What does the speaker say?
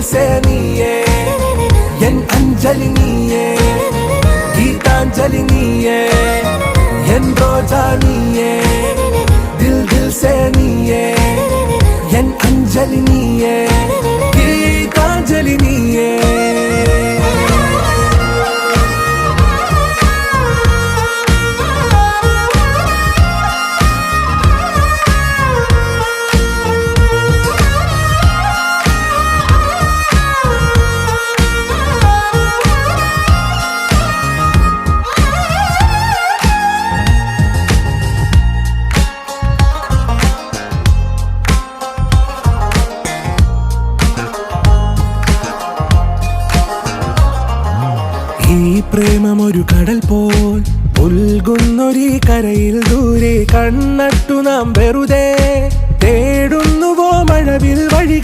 से നീയേ എൻ അഞ്ജലി നീയേ ഗീതാഞ്ജലി നീയേ എൻ റോജാ നീയേ ദിൽ ദിൽ से നീയേ എൻ അഞ്ജലി നീയേ ഗീതാഞ്ജലി നീയേ ഈ പ്രേമമൊരു കടൽ പോൽ ഉൽകുന്നൊരീ കരയിൽ ദൂരെ കണ്ണട്ടു നാം വെറുതെ തേടുന്നുവോ മഴവിൽ വഴി